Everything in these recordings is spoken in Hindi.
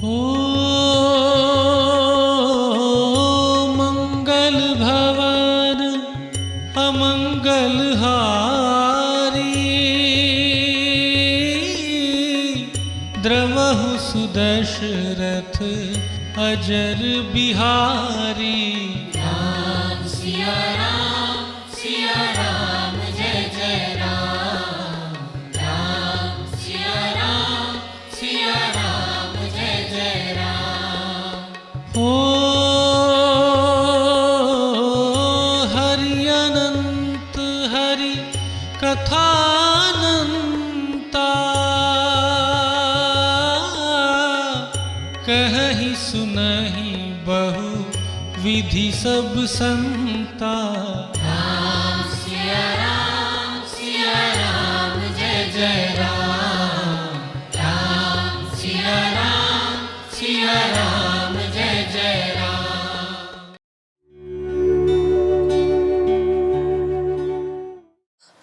ओ मंगल भवन अमंगल हारी, द्रवहु सुदशरथ अजर बिहारी। राम सिया राम जय जय राम। राम सिया राम जय जय राम। ओ हरि अनंत हरि कथानंता, कहहि सुनहि बहु विधि सब संता। राम सिया राम जय जय राम। राम सिया राम जय जय राम।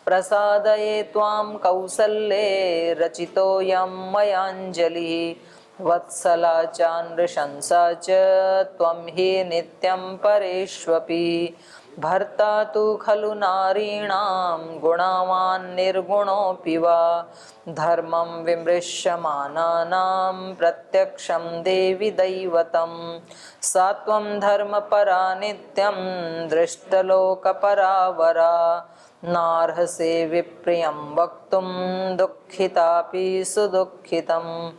प्रसादये त्वां कौसल्ये रचितोऽयं मयाञ्जलिः। वत्सला चान्द्रशंसा च त्वं हि नित्यं परेष्वपि। भर्ता तु खलु नारीणां गुणवान् निर्गुणोऽपि वा। धर्मं विमृश्यमानानां प्रत्यक्षं देवि दैवतं। सा त्वं धर्मपरा नित्यं दृष्टलोकपरा वरा। नार्हसे विप्रियं वक्तुं दुःखितापि सुदुःखितम्।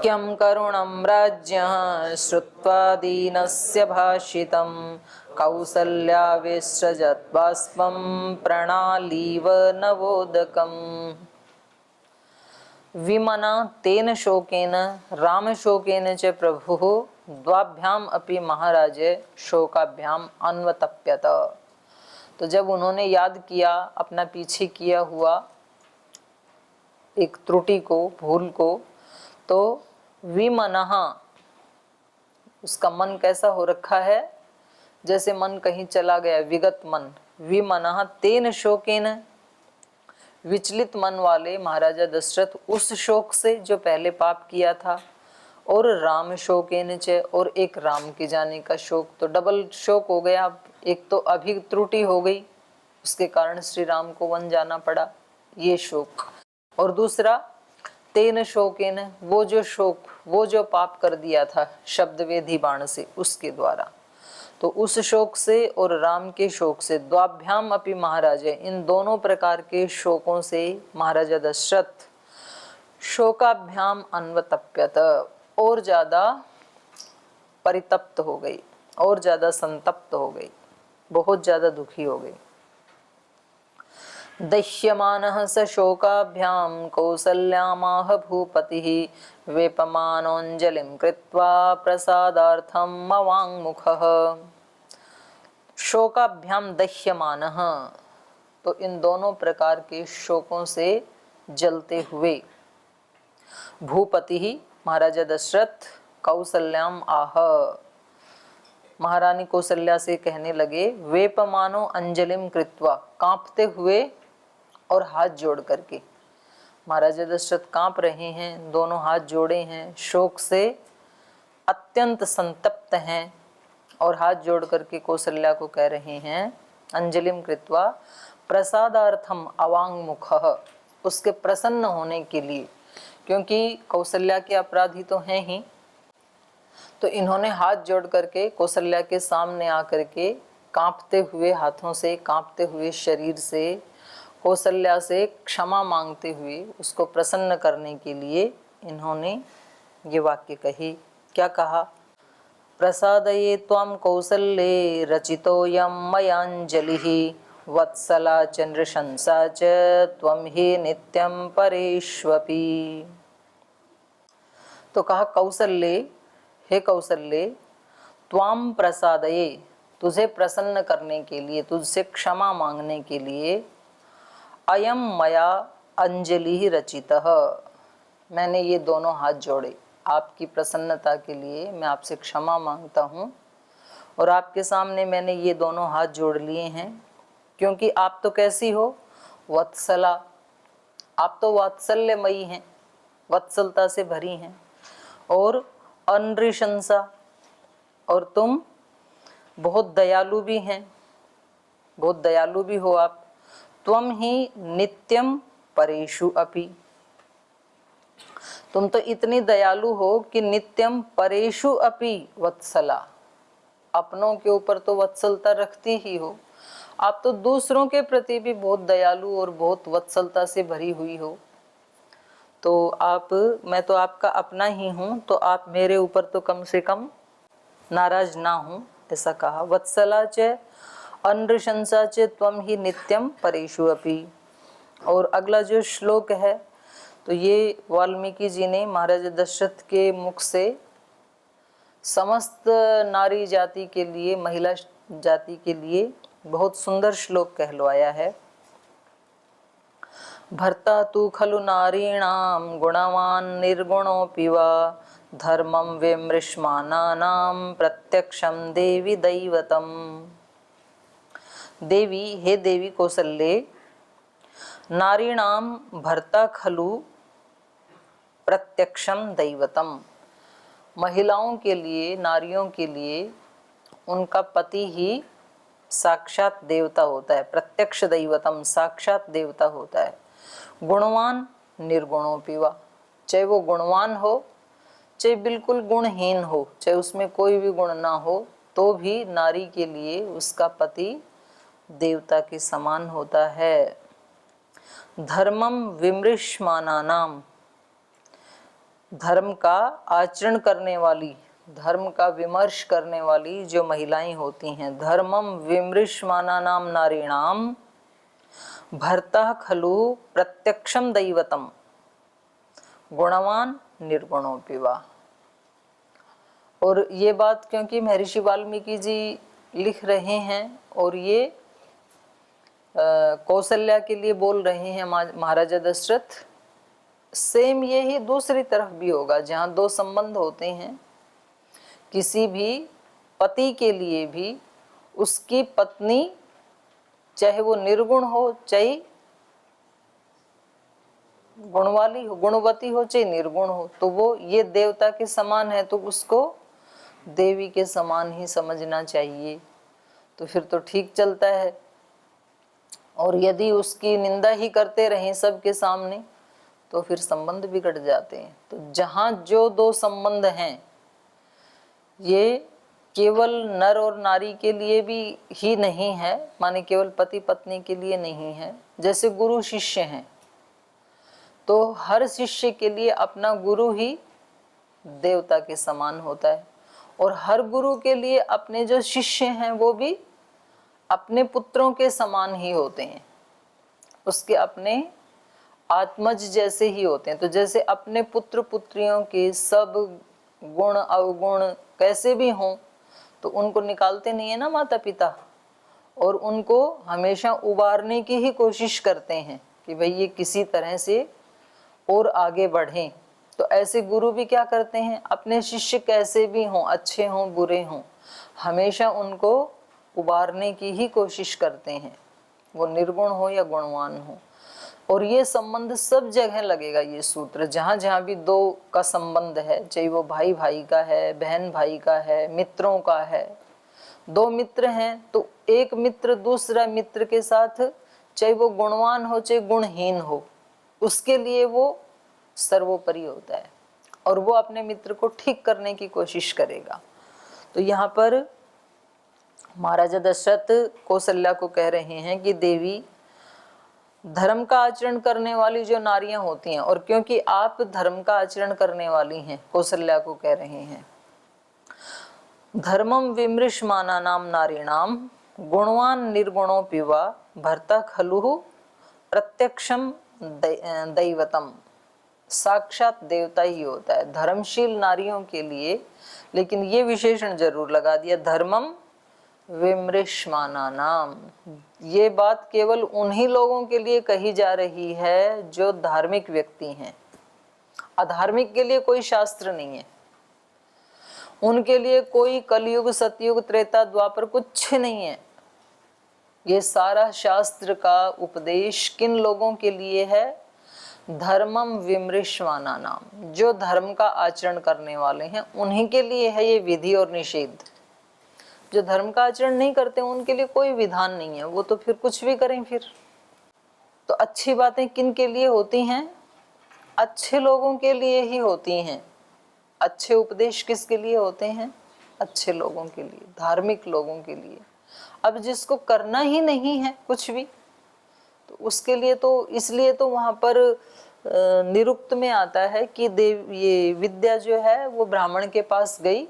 क्यं करुणं राज्ञः श्रुत्वा दीनस्य भाषितं। कौसल्याविसृजत् बाष्पं प्रणालीव नवोदकम्। विमना तेन शोकेन रामशोकेन च प्रभुः द्वाभ्याम अपि महाराजे शोकाभ्याम अन्वतप्यत। तो जब उन्होंने याद किया अपना पीछे किया हुआ एक त्रुटि को, भूल को, तो विमनः, उसका मन कैसा हो रखा है, जैसे मन कहीं चला गया, विगत मन। विमनः तेन शोकेन, विचलित मन वाले महाराजा दशरथ उस शोक से जो पहले पाप किया था, और राम शोकेन च, और एक राम के जाने का शोक, तो डबल शोक हो गया। एक तो अभी त्रुटि हो गई, उसके कारण श्री राम को वन जाना पड़ा, ये शोक। और दूसरा तेन शोकेन, वो जो शोक, वो जो पाप कर दिया था शब्द वेधी बाण से, उसके द्वारा। तो उस शोक से और राम के शोक से, द्वाभ्याम अपि महाराज, इन दोनों प्रकार के शोकों से महाराजा दशरथ शोकाभ्याम अन्वतप्यत, और ज्यादा परितप्त हो गई, और ज्यादा संतप्त हो गई, बहुत ज्यादा दुखी हो गई। दह्यमानः स शोकाभ्याम कौसल्यामाह भूपतिः। वेपमानोऽञ्जलिं कृत्वा प्रसादार्थम् अवाङ्मुखः। शोकाभ्याम दह्यमानः, तो इन दोनों प्रकार के शोकों से जलते हुए, भूपति महाराजा दशरथ कौसल्याम आह, महारानी कौसल्या से कहने लगे, वेपमानो अंजलिम कृत्वा, कांपते हुए और हाथ जोड़ करके। महाराजा दशरथ कांप रहे हैं, दोनों हाथ जोड़े हैं, शोक से अत्यंत संतप्त हैं, और हाथ जोड़ करके कौसल्या को कह रहे हैं, अंजलिम कृत्वा प्रसादार्थम अवाङ्मुखः, उसके प्रसन्न होने के लिए, क्योंकि कौसल्या के अपराधी तो हैं ही। तो इन्होंने हाथ जोड़ करके कौसल्या के सामने आकर के कांपते हुए हाथों से, कांपते हुए शरीर से कौसल्या से क्षमा मांगते हुए उसको प्रसन्न करने के लिए इन्होंने ये वाक्य कही। क्या कहा? प्रसादये त्वां कौसल्ये रचितोऽयं मयाञ्जलिः। वत्सला चन्द्रशंसा च त्वं हि नित्यं परेष्वपि। तो कहा, कौसल्ये, हे कौसल्ये, त्वां प्रसादये, तुझे प्रसन्न करने के लिए, तुझसे क्षमा मांगने के लिए, अयम मया अंजलि रचितः, मैंने ये दोनों हाथ जोड़े, आपकी प्रसन्नता के लिए मैं आपसे क्षमा मांगता हूँ, और आपके सामने मैंने ये दोनों हाथ जोड़ लिए हैं, क्योंकि आप तो कैसी हो, वत्सला, आप तो वात्सल्यमयी हैं, वत्सलता से भरी हैं, और अनृशंसा, और तुम बहुत दयालु भी हैं, बहुत दयालु भी हो आप। त्वम ही नित्यम परेषु अपि, तुम तो इतनी दयालु हो कि नित्यम परेषु अपि वत्सला, अपनों के ऊपर तो वत्सलता रखती ही हो, आप तो दूसरों के प्रति भी बहुत दयालु और बहुत वत्सलता से भरी हुई हो। तो आप, मैं तो आपका अपना ही हूँ, तो आप मेरे ऊपर तो कम से कम नाराज ना हूँ, ऐसा कहा। वत्सला च अनृशंसा च त्वम ही नित्यम परेषु अपि। और अगला जो श्लोक है, तो ये वाल्मीकि जी ने महाराज दशरथ के मुख से समस्त नारी जाति के लिए, महिला जाति के लिए बहुत सुंदर श्लोक कहलवाया है। भर्ता तु खलु नारीणां गुणवान निर्गुणोऽपि वा धर्मं विमृश्मानानां प्रत्यक्षं देवी दैवतम। देवी, हे देवी कौसल्ये, नारीणां भर्ता खलु प्रत्यक्षम दैवतम, महिलाओं के लिए, नारियों के लिए उनका पति ही साक्षात देवता होता है। प्रत्यक्ष दैवतम, साक्षात देवता होता है। गुणवान निर्गुणोऽपि वा, चाहे वो गुणवान हो, चाहे बिल्कुल गुणहीन हो, चाहे उसमें कोई भी गुण ना हो, तो भी नारी के लिए उसका पति देवता के समान होता है। धर्मम विमृश्मानानाम, धर्म का आचरण करने वाली, धर्म का विमर्श करने वाली जो महिलाएं होती हैं, धर्मम विमृश्मानानाम नारीणाम भर्ता खलु प्रत्यक्षम दैवतम गुणवान निर्गुणोऽपि वा। और ये बात क्योंकि महर्षि वाल्मीकि जी लिख रहे हैं और ये कौशल्या के लिए बोल रहे हैं महाराजा दशरथ, सेम ये ही दूसरी तरफ भी होगा। जहाँ दो संबंध होते हैं, किसी भी पति के लिए भी उसकी पत्नी चाहे वो निर्गुण हो, चाहे गुणवाली हो, गुणवती हो, चाहे निर्गुण हो, तो वो ये देवता के समान है, तो उसको देवी के समान ही समझना चाहिए, तो फिर तो ठीक चलता है। और यदि उसकी निंदा ही करते रहें सबके सामने, तो फिर संबंध बिगड़ जाते हैं। तो जहाँ जो दो संबंध हैं, ये केवल नर और नारी के लिए भी ही नहीं है, माने केवल पति पत्नी के लिए नहीं है। जैसे गुरु शिष्य हैं, तो हर शिष्य के लिए अपना गुरु ही देवता के समान होता है, और हर गुरु के लिए अपने जो शिष्य हैं वो भी अपने पुत्रों के समान ही होते हैं, उसके अपने आत्मज जैसे ही होते हैं। तो जैसे अपने पुत्र पुत्रियों के सब गुण अवगुण कैसे भी हों, तो उनको निकालते नहीं है ना माता पिता, और उनको हमेशा उबारने की ही कोशिश करते हैं कि भाई ये किसी तरह से और आगे बढ़ें। तो ऐसे गुरु भी क्या करते हैं, अपने शिष्य कैसे भी हों, अच्छे हों बुरे हों, हमेशा उनको उबारने की ही कोशिश करते हैं, वो निर्गुण हो या गुणवान हो। और ये संबंध सब जगह लगेगा। ये सूत्र जहाँ जहाँ भी दो का संबंध है, चाहे वो भाई भाई का है, बहन भाई का है, मित्रों का है, दो मित्र हैं तो एक मित्र दूसरा मित्र के साथ, चाहे वो गुणवान हो चाहे गुणहीन हो, उसके लिए वो सर्वोपरि होता है और वो अपने मित्र को ठीक करने की कोशिश करेगा। तो यहाँ पर महाराजा दशरथ कौशल्या को कह रहे हैं कि देवी, धर्म का आचरण करने वाली जो नारियां होती हैं, और क्योंकि आप धर्म का आचरण करने वाली हैं, कौशल्या को कह रहे हैं, धर्मम विमृश्मानानाम नारीणाम गुणवान निर्गुणोऽपि वा भर्ता खलु प्रत्यक्षम दैवतम, साक्षात देवता ही होता है धर्मशील नारियों के लिए। लेकिन ये विशेषण जरूर लगा दिया, धर्मम विमृश्मानानाम, ये बात केवल उन्हीं लोगों के लिए कही जा रही है जो धार्मिक व्यक्ति हैं। अधार्मिक के लिए कोई शास्त्र नहीं है, उनके लिए कोई कलयुग सतयुग त्रेता द्वापर कुछ नहीं है। ये सारा शास्त्र का उपदेश किन लोगों के लिए है, धर्मम विमृश्वाना नाम, जो धर्म का आचरण करने वाले हैं उन्हीं के लिए है ये विधि और निषेध। जो धर्म का आचरण नहीं करते उनके लिए कोई विधान नहीं है, वो तो फिर कुछ भी करें। फिर तो अच्छी बातें किन के लिए होती हैं? अच्छे लोगों के लिए ही होती हैं। अच्छे उपदेश किसके लिए होते हैं? अच्छे लोगों के लिए, धार्मिक लोगों के लिए। अब जिसको करना ही नहीं है कुछ भी, तो उसके लिए तो, इसलिए तो वहां पर निरुक्त में आता है कि देव ये विद्या जो है वो ब्राह्मण के पास गई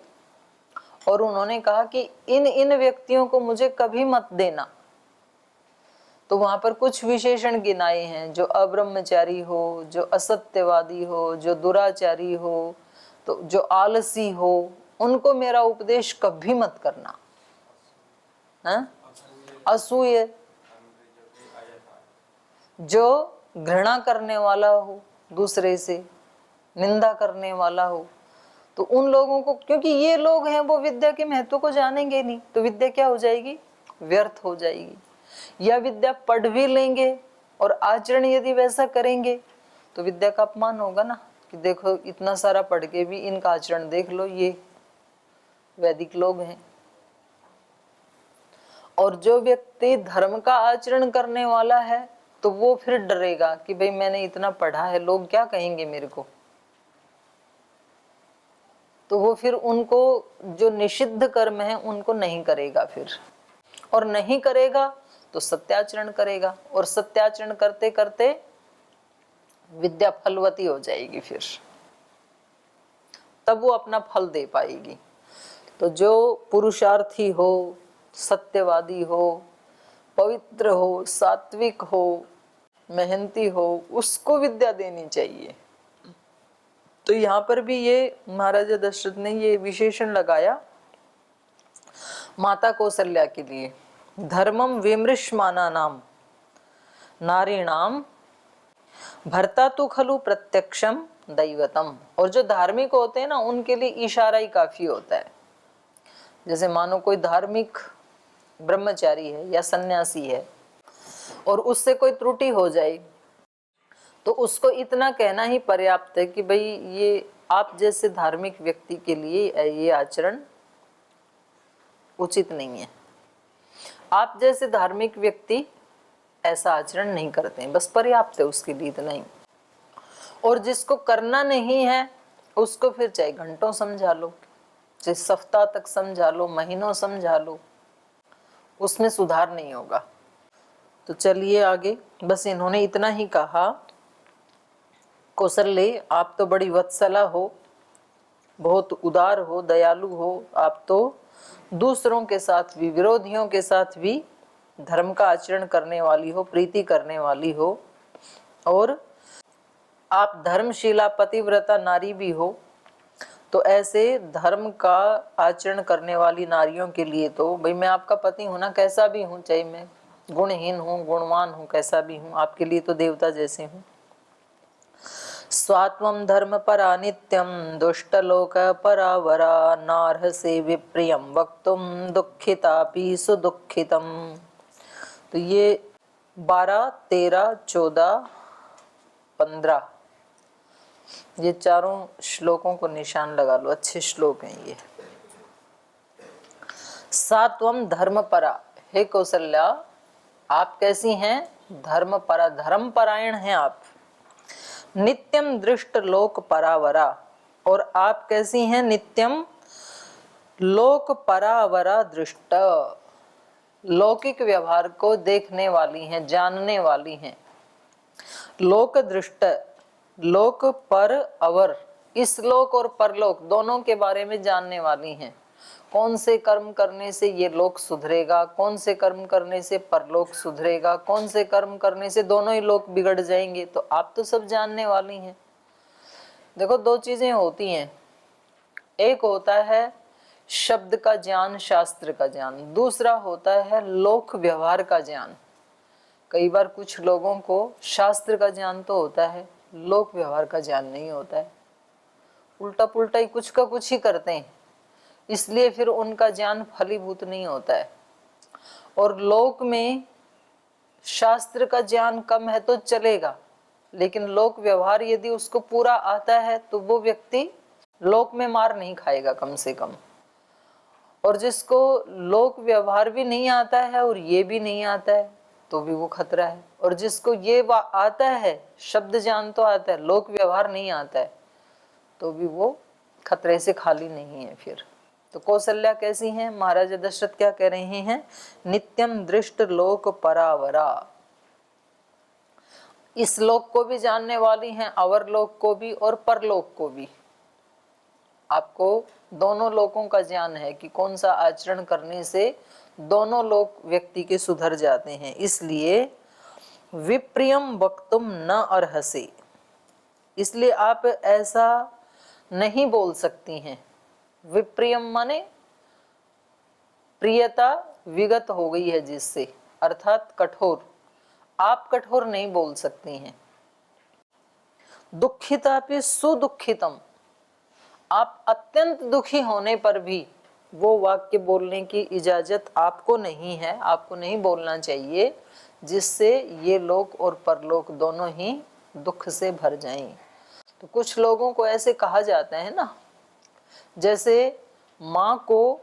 और उन्होंने कहा कि इन इन व्यक्तियों को मुझे कभी मत देना। तो वहां पर कुछ विशेषण गिनाए हैं, जो अब्रह्मचारी हो, जो असत्यवादी हो, जो दुराचारी हो, तो जो आलसी हो, उनको मेरा उपदेश कभी मत करना। असूय, जो घृणा करने वाला हो, दूसरे से निंदा करने वाला हो, तो उन लोगों को, क्योंकि ये लोग हैं वो विद्या के महत्व को जानेंगे नहीं, तो विद्या क्या हो जाएगी? व्यर्थ हो जाएगी। या विद्या पढ़ भी लेंगे और आचरण यदि वैसा करेंगे तो विद्या का अपमान होगा ना, कि देखो इतना सारा पढ़ के भी इनका आचरण देख लो, ये वैदिक लोग हैं। और जो व्यक्ति धर्म का आचरण करने वाला है तो वो फिर डरेगा कि भाई मैंने इतना पढ़ा है, लोग क्या कहेंगे मेरे को। तो वो फिर उनको जो निषिद्ध कर्म है उनको नहीं करेगा फिर, और नहीं करेगा तो सत्याचरण करेगा, और सत्याचरण करते करते विद्या फलवती हो जाएगी, फिर तब वो अपना फल दे पाएगी। तो जो पुरुषार्थी हो, सत्यवादी हो, पवित्र हो, सात्विक हो, मेहनती हो, उसको विद्या देनी चाहिए। तो यहाँ पर भी ये महाराजा दशरथ ने ये विशेषण लगाया माता कौशल्या के लिए, धर्मम विमृश्माना नाम नारीणाम भर्ता तो खलु प्रत्यक्षम दैवतम। और जो धार्मिक होते हैं ना उनके लिए इशारा ही काफी होता है। जैसे मानो कोई धार्मिक ब्रह्मचारी है या सन्यासी है और उससे कोई त्रुटि हो जाए तो उसको इतना कहना ही पर्याप्त है कि भाई ये आप जैसे धार्मिक व्यक्ति के लिए ये आचरण उचित नहीं है, आप जैसे धार्मिक व्यक्ति ऐसा आचरण नहीं करते हैं, बस पर्याप्त है उसके लिए इतना ही। और जिसको करना नहीं है उसको फिर चाहे घंटों समझा लो, चाहे सप्ताह तक समझा लो, महीनों समझा लो, उसमें सुधार नहीं होगा। तो चलिए आगे, बस इन्होंने इतना ही कहा, कौशल्य आप तो बड़ी वत्सला हो, बहुत उदार हो, दयालु हो, आप तो दूसरों के साथ भी, विरोधियों के साथ भी धर्म का आचरण करने वाली हो, प्रीति करने वाली हो, और आप धर्मशीला पतिव्रता नारी भी हो। तो ऐसे धर्म का आचरण करने वाली नारियों के लिए तो भाई मैं आपका पति हूं ना, कैसा भी हूं, चाहे मैं गुणहीन हूं, गुणवान हूं, कैसा भी हूं, आपके लिए तो देवता जैसे हूं। स्वात्वम धर्म परा नित्यम दुष्टलोक परावरा नार्हसे विप्रियम वक्तुम दुखितापि सुदुखितम। तो ये 12, 13, 14, 15 ये चारों श्लोकों को निशान लगा लो, अच्छे श्लोक हैं ये। सात्वम धर्मपरा, हे कौशल्या आप कैसी हैं? धर्मपरा, धर्मपरायण हैं आप। नित्यम दृष्ट लोक परावरा, और आप कैसी हैं? नित्यम लोक परावरा दृष्ट, लौकिक व्यवहार को देखने वाली हैं, जानने वाली हैं। लोक दृष्ट, लोक पर अवर, इस लोक और परलोक दोनों के बारे में जानने वाली हैं। कौन से कर्म करने से ये लोक सुधरेगा, कौन से कर्म करने से परलोक सुधरेगा, कौन से कर्म करने से दोनों ही लोक बिगड़ जाएंगे, तो आप तो सब जानने वाली हैं। देखो दो चीजें होती हैं, एक होता है शब्द का ज्ञान, शास्त्र का ज्ञान, दूसरा होता है लोक व्यवहार का ज्ञान। कई बार कुछ लोगों को शास्त्र का ज्ञान तो होता है, लोक व्यवहार का ज्ञान नहीं होता है, उल्टा पुल्टा ही कुछ का कुछ ही करते हैं, इसलिए फिर उनका ज्ञान फलीभूत नहीं होता है। और लोक में शास्त्र का ज्ञान कम है तो चलेगा, लेकिन लोक व्यवहार यदि उसको पूरा आता है तो वो व्यक्ति लोक में मार नहीं खाएगा कम से कम। और जिसको लोक व्यवहार भी नहीं आता है और ये भी नहीं आता है तो भी वो खतरा है। और जिसको ये आता है, शब्द ज्ञान तो आता है, लोक व्यवहार नहीं आता है, तो भी वो खतरे से खाली नहीं है फिर। तो कौशल्या कैसी हैं? महाराजा दशरथ क्या कह रहे हैं? नित्यम दृष्ट लोक परावरा, इस लोक को भी जानने वाली हैं, अवर लोक को भी और परलोक को भी। आपको दोनों लोकों का ज्ञान है कि कौन सा आचरण करने से दोनों लोक व्यक्ति के सुधर जाते हैं। इसलिए विप्रियम वक्तुम न अर्हसि, इसलिए आप ऐसा नहीं बोल सकती हैं। विप्रियम माने प्रियता विगत हो गई है जिससे, अर्थात कठोर, आप कठोर नहीं बोल सकती हैं। दुखिता पे सुदुखितम, आप अत्यंत दुखी होने पर भी वो वाक्य बोलने की इजाजत आपको नहीं है, आपको नहीं बोलना चाहिए जिससे ये लोक और परलोक दोनों ही दुख से भर जाएं। तो कुछ लोगों को ऐसे कहा जाता है ना, जैसे माँ को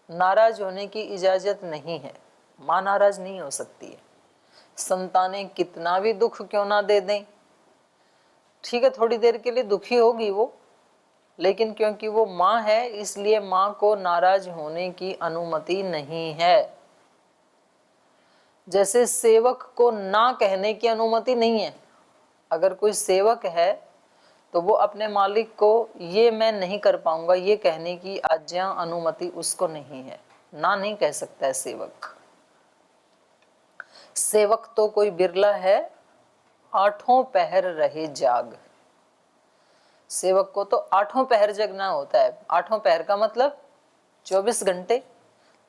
नाराज होने की इजाजत नहीं है, माँ नाराज नहीं हो सकती है। संतानें कितना भी दुख क्यों ना दे दें, ठीक है थोड़ी देर के लिए दुखी होगी वो, लेकिन क्योंकि वो माँ है इसलिए माँ को नाराज होने की अनुमति नहीं है। जैसे सेवक को ना कहने की अनुमति नहीं है। अगर कोई सेवक है तो वो अपने मालिक को ये मैं नहीं कर पाऊंगा ये कहने की आज्ञा अनुमति उसको नहीं है, ना नहीं कह सकता है सेवक। सेवक तो कोई बिरला है, आठों पहर रहे जाग। सेवक को तो आठों पहर जगना होता है। आठों पहर का मतलब 24 घंटे,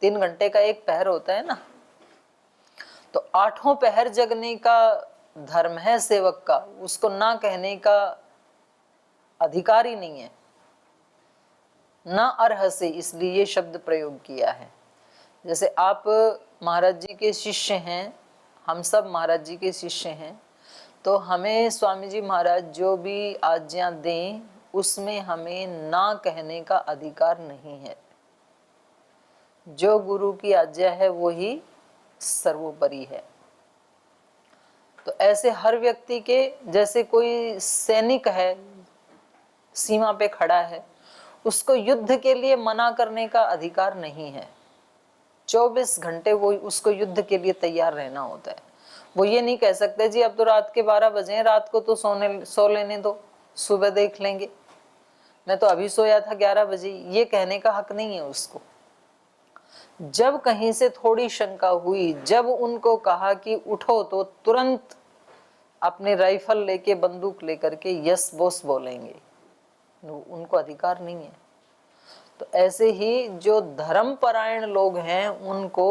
3 घंटे का एक पहर होता है ना, तो आठों पहर जगने का धर्म है सेवक का, उसको ना कहने का अधिकार ही नहीं है। ना अर्ह से, इसलिए ये शब्द प्रयोग किया है। जैसे आप महाराज जी के शिष्य हैं, हम सब महाराज जी के शिष्य हैं, तो हमें स्वामी जी महाराज जो भी आज्ञा दें उसमें हमें ना कहने का अधिकार नहीं है। जो गुरु की आज्ञा है वो ही सर्वोपरि है। तो ऐसे हर व्यक्ति के, जैसे कोई सैनिक है सीमा पे खड़ा है, उसको युद्ध के लिए मना करने का अधिकार नहीं है। 24 घंटे वो उसको युद्ध के लिए तैयार रहना होता है। वो ये नहीं कह सकते जी अब तो रात के 12 बजे हैं, रात को तो सो लेने दो, सुबह देख लेंगे, मैं तो अभी सोया था 11 बजे, ये कहने का हक नहीं है उसको। जब कहीं से थोड़ी शंका हुई, जब उनको कहा कि उठो, तो तुरंत अपने राइफल लेके बंदूक लेकर के यस बोस बोलेंगे, उनको अधिकार नहीं है। तो ऐसे ही जो धर्मपरायण लोग हैं उनको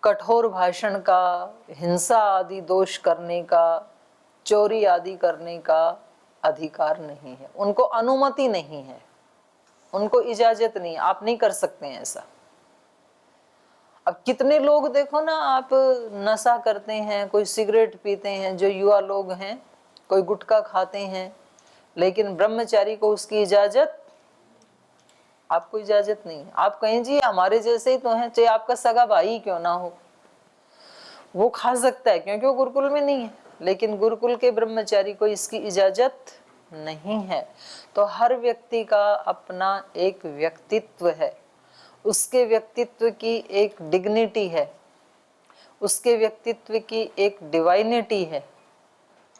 कठोर भाषण का, हिंसा आदि दोष करने का, चोरी आदि करने का अधिकार नहीं है, उनको अनुमति नहीं है, उनको इजाजत नहीं, आप नहीं कर सकते हैं ऐसा। अब कितने लोग देखो ना, आप नशा करते हैं, कोई सिगरेट पीते हैं, जो युवा लोग हैं, कोई गुटखा खाते हैं, लेकिन ब्रह्मचारी को उसकी इजाजत, आपको इजाजत नहीं है। आप कहें जी हमारे जैसे ही तो हैं, चाहे आपका सगा भाई क्यों ना हो, वो खा सकता है क्योंकि वो गुरुकुल में नहीं है, लेकिन गुरुकुल के ब्रह्मचारी को इसकी इजाजत नहीं है। तो हर व्यक्ति का अपना एक व्यक्तित्व है, उसके व्यक्तित्व की एक डिग्निटी है, उसके व्यक्तित्व की एक डिवाइनिटी है,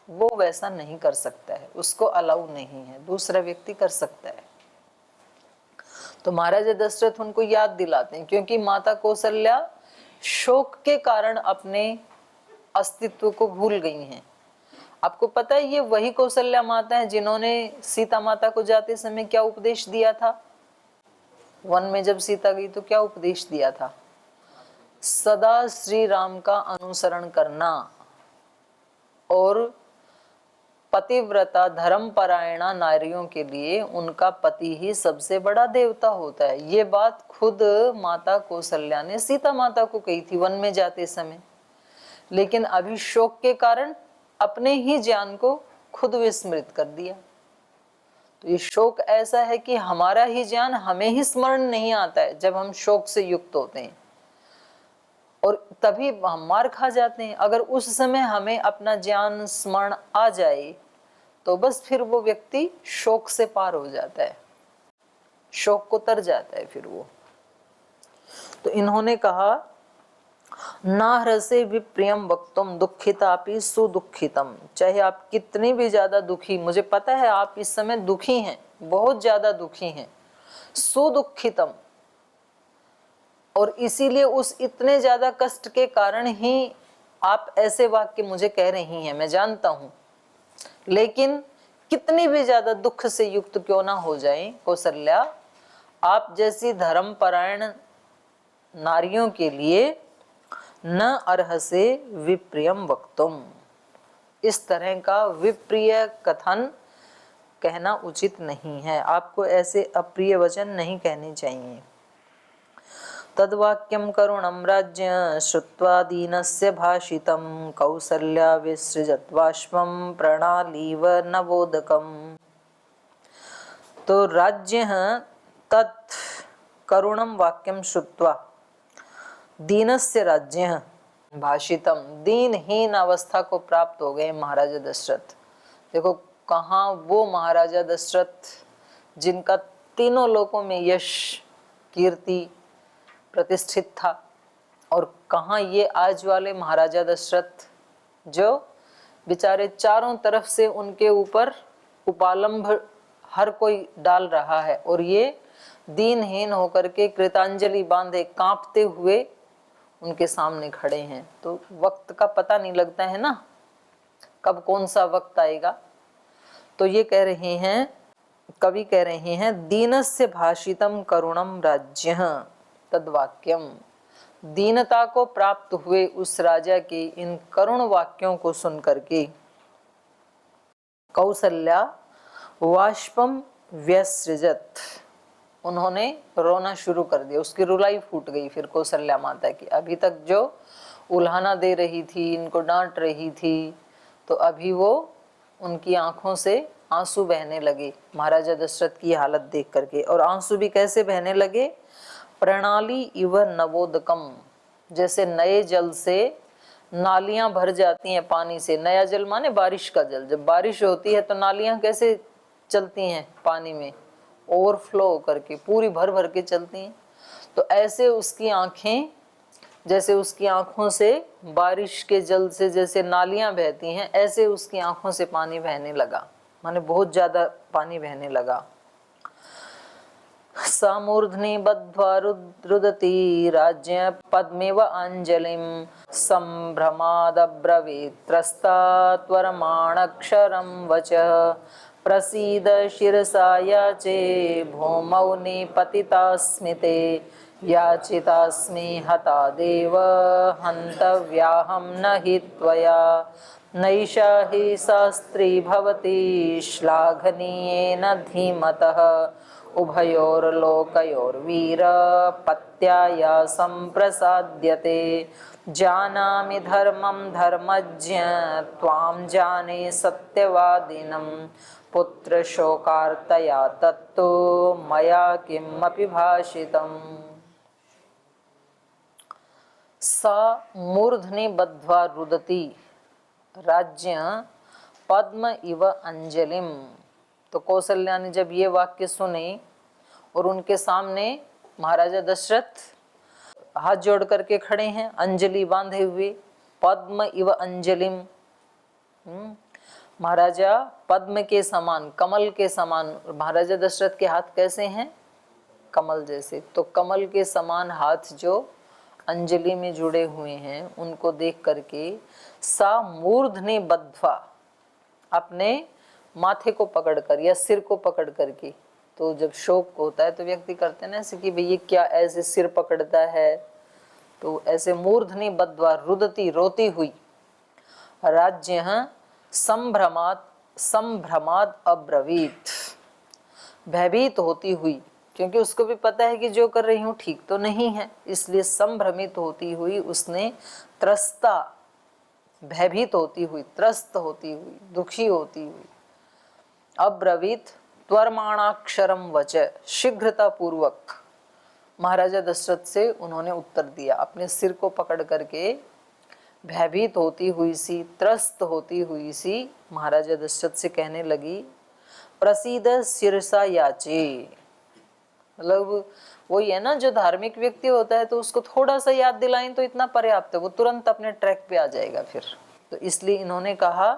वो वैसा नहीं कर सकता है, उसको अलाउ नहीं है, दूसरा व्यक्ति कर सकता है। तो महाराजा दशरथ उनको याद दिलाते हैं, क्योंकि माता कौशल्या शोक के कारण अपने अस्तित्व को भूल गई हैं। आपको पता है ये वही कौशल्या माता है जिन्होंने सीता माता को जाते समय क्या उपदेश दिया था? वन में जब सीता गई तो क्या उपदेश दिया था? सदा श्री राम का अनुसरण करना और पतिव्रता धर्मपरायणा नारियों के लिए उनका पति ही सबसे बड़ा देवता होता है। ये बात खुद माता कौशल्या ने सीता माता को कही थी वन में जाते समय। लेकिन अभी शोक के कारण अपने ही ज्ञान को खुद विस्मृत कर दिया। तो ये शोक ऐसा है कि हमारा ही ज्ञान हमें ही स्मरण नहीं आता है जब हम शोक से युक्त होते हैं, और तभी हम मार खा जाते हैं। अगर उस समय हमें अपना ज्ञान स्मरण आ जाए तो बस फिर वो व्यक्ति शोक से पार हो जाता है, शोक को तर जाता है फिर वो। तो इन्होंने कहा ना ह्रसे विप्रियम वक्तुम दुखितापि सुदुखितम, चाहे आप कितनी भी ज्यादा दुखी, मुझे पता है आप इस समय दुखी हैं, बहुत ज्यादा दुखी हैं, सुदुखितम, और इसीलिए उस इतने ज्यादा कष्ट के कारण ही आप ऐसे वाक्य मुझे कह रही हैं, मैं जानता हूं, लेकिन कितनी भी ज्यादा दुख से युक्त क्यों ना हो जाए कौसल्या, आप जैसी धर्मपरायण नारियों के लिए न अर्हसे विप्रियम वक्तुम, इस तरह का विप्रिय कथन कहना उचित नहीं है, आपको ऐसे अप्रिय वचन नहीं कहने चाहिए। तद्वाक्यम करुणम राज्य श्रुत्वा दीनस्य भाषितम कौसल्या विसृजत बाष्पम प्रणालीव नवोदकम। तो राज्य तत् करुणम वाक्यम श्रुत्वा दीनस्य राज्य भाषितम, दीनहीन अवस्था को प्राप्त हो गए महाराजा दशरथ। देखो कहाँ वो महाराजा दशरथ जिनका तीनों लोकों में यश कीर्ति प्रतिष्ठित था, और कहाँ ये आज वाले महाराजा दशरथ जो बेचारे चारों तरफ से उनके ऊपर उपालंभ हर कोई डाल रहा है, और ये दीनहीन होकर के कृतांजलि बांधे कांपते हुए उनके सामने खड़े हैं। तो वक्त का पता नहीं लगता है ना, कब कौन सा वक्त आएगा। तो ये कह रहे हैं, कवि कह रहे हैं, दीनस्य भाषितम करुणम राज्य तद्वाक्यम, दीनता को प्राप्त हुए उस राजा के इन करुण वाक्यों को सुन करके कौसल्या वाष्पम व्यसृजत, उन्होंने रोना शुरू कर दिया, उसकी रुलाई फूट गई फिर कौसल्या माता की। अभी तक जो उल्हाना दे रही थी, इनको डांट रही थी, तो अभी वो उनकी आंखों से आंसू बहने लगे महाराजा दशरथ की हालत देख करके। और आंसू भी कैसे बहने लगे, प्रणाली इव नवोदकम, जैसे नए जल से नालियां भर जाती हैं पानी से। नया जल माने बारिश का जल, जब बारिश होती है तो नालियां कैसे चलती हैं पानी में, ओवरफ्लो करके पूरी भर भर के चलती हैं। तो ऐसे उसकी आंखें, जैसे उसकी आंखों से बारिश के जल से जैसे नालियां बहती हैं, ऐसे उसकी आंखों से पानी बहने लगा, माने बहुत ज्यादा पानी बहने लगा। सामूर्ध्नि बद्ध्वा रुदति राज्य पद्मेव अंजलिम संभ्रमादब्रवीत् त्रस्ता त्वरमाणक्षरं वच प्रसीद शिरसा याचे भूमौ निपतितास्मि याचितास्मि हता देव हन्तव्याहं न हि त्वया नैषा हि शास्त्री भवति श्लाघनीयेन धीमतः उभयोर्लोकयोर्वीर पत्याया संप्रसाद्यते जानामि धर्मं धर्मज्ञ त्वां जाने सत्यवादिनं पुत्र शोकार्तया तत्तु मया किमपि भाषितम्। सा मूर्धनि बद्ध्वा रुदति राज्य पद्म इव अंजलिम। तो कौसल्या ने जब ये वाक्य सुने और उनके सामने महाराजा दशरथ हाथ जोड़ करके खड़े हैं, अंजलि बांधे हुए, पद्म इव अंजलिम, महाराजा पद्म के समान, कमल के समान। महाराजा दशरथ के हाथ कैसे हैं, कमल जैसे। तो कमल के समान हाथ जो अंजलि में जुड़े हुए हैं, उनको देख करके सा मूर्धनि बद्ध्वा, अपने माथे को पकड़कर या सिर को पकड़ करके। तो जब शोक होता है तो व्यक्ति करते हैं ना ऐसे कि भाई ये क्या ऐसे सिर पकड़ता है, तो ऐसे मूर्धनि बद्ध्वा रुदती, रोती हुई, राज्य संभ्रमाद अब्रवीत, भयभीत होती हुई, क्योंकि उसको भी पता है कि जो कर रही हूँ ठीक तो नहीं है, इसलिए संभ्रमित होती हुई उसने त्रस्ता, भयभीत होती हुई, त्रस्त होती हुई, दुखी होती हुई। अब्रवीत त्वरमाणाक्षरम वच, शीघ्रता पूर्वक महाराजा दशरथ से उन्होंने उत्तर दिया, अपने सिर को पकड़ करके भयभीत होती हुई सी, त्रस्त होती हुई सी महाराजा दशरथ से कहने लगी, प्रसीद शिरसा याचे। मतलब वही है ना, जो धार्मिक व्यक्ति होता है तो उसको थोड़ा सा याद दिलाएं तो इतना पर्याप्त है, वो तुरंत अपने ट्रैक पे आ जाएगा फिर। तो इसलिए इन्होंने कहा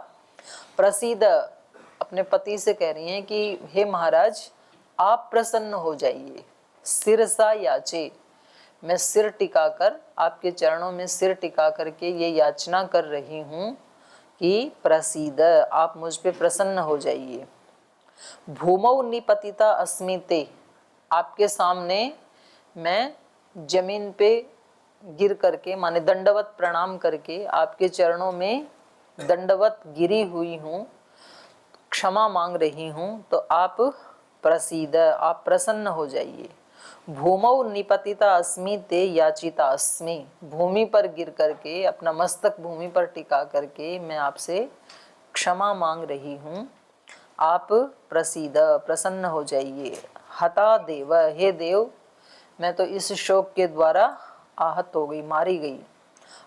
प्रसीद, अपने पति से कह रही हैं कि हे महाराज आप प्रसन्न हो जाइए। सिरसा याचे, मैं सिर टिकाकर आपके चरणों में सिर टिका करके ये याचना कर रही हूँ कि प्रसीद, आप मुझ पे प्रसन्न हो जाइए। भूमौ निपतिता अस्मिते, आपके सामने मैं जमीन पे गिर करके, माने दंडवत प्रणाम करके आपके चरणों में दंडवत गिरी हुई हूँ, क्षमा मांग रही हूँ, तो आप प्रसीद, आप प्रसन्न हो जाइए। भूमौ निपतिता अस्मि ते याचिता अस्मि, भूमि पर गिर करके, अपना मस्तक भूमि पर टिका करके मैं आपसे क्षमा मांग रही हूँ, आप प्रसीद, प्रसन्न हो जाइए। हता देव, हे देव मैं तो इस शोक के द्वारा आहत हो गई, मारी गई।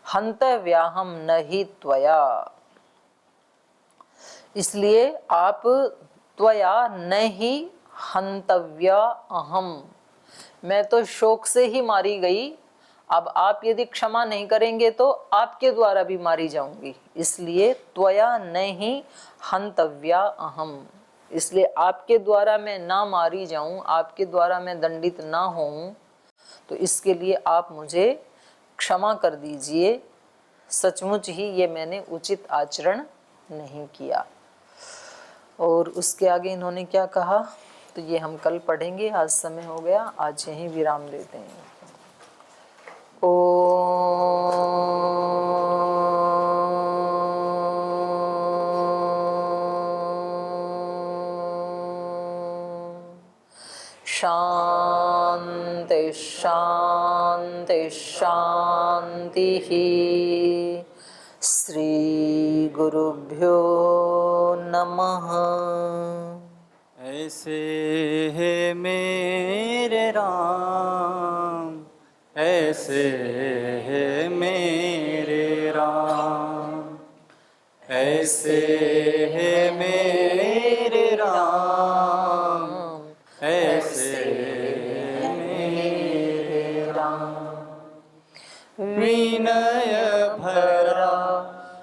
हंतव्याहम नहि त्वया, इसलिए आप त्वया नहीं हंतव्या अहम, मैं तो शोक से ही मारी गई, अब आप यदि क्षमा नहीं करेंगे तो आपके द्वारा भी मारी जाऊंगी, इसलिए त्वया नहीं हंतव्या अहम, इसलिए आपके द्वारा मैं ना मारी जाऊं, आपके द्वारा मैं दंडित ना होऊं, तो इसके लिए आप मुझे क्षमा कर दीजिए, सचमुच ही ये मैंने उचित आचरण नहीं किया। और उसके आगे इन्होंने क्या कहा तो ये हम कल पढ़ेंगे, आज समय हो गया, आज यहीं विराम देते हैं। शांति शांति शांति ही। श्री गुरुभ्यो नमः। ऐसे है मेरे राम, ऐसे है मेरे राम, ऐसे है मेरे राम, ऐसे है मेरे राम। विनय भरा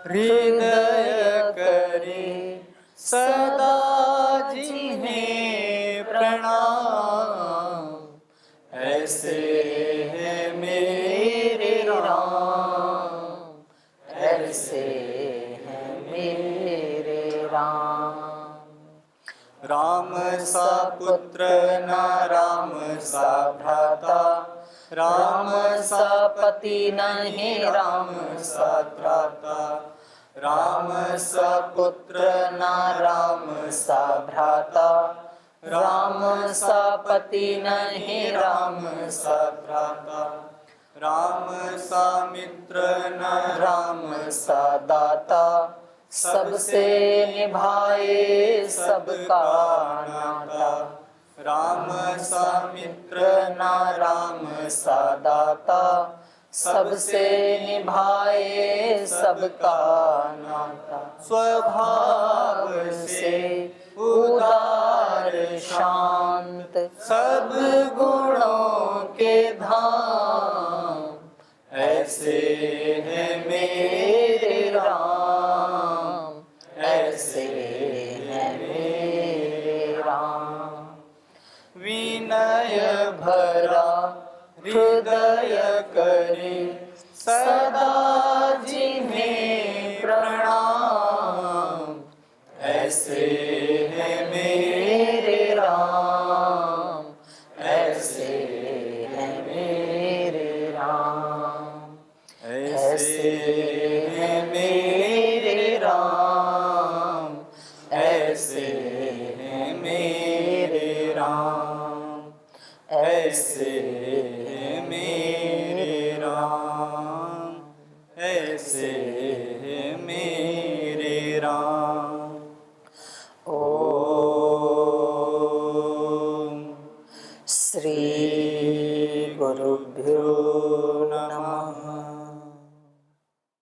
हृदय करे सदा जिन्हें प्रणाम, ऐसे है मेरे राम, ऐसे है मेरे राम। राम सा पुत्र ना राम सा भ्राता, राम सा पति नहीं राम सा त्राता, राम सा पुत्र ना राम सा भ्राता, राम सा पति नहीं राम सा त्राता, राम सा मित्र न राम सा दाता, सबसे निभाए सबका नाता, राम सा मित्र ना राम सा दाता, सबसे निभाए सबका नाता। स्वभाव से उदार शांत सब गुणों के धाम, ऐसे है मेरे राम, ऐसे है मेरे राम। विनय भरा हृदय करे सदा जिन्हें प्रणाम, ऐसे है मेरे राम, ऐसे है मेरे राम, ऐसे है मेरे राम, ऐसे है मेरे राम, ऐसे है मेरे राम, ऐसे है श्री गुरुभ्यो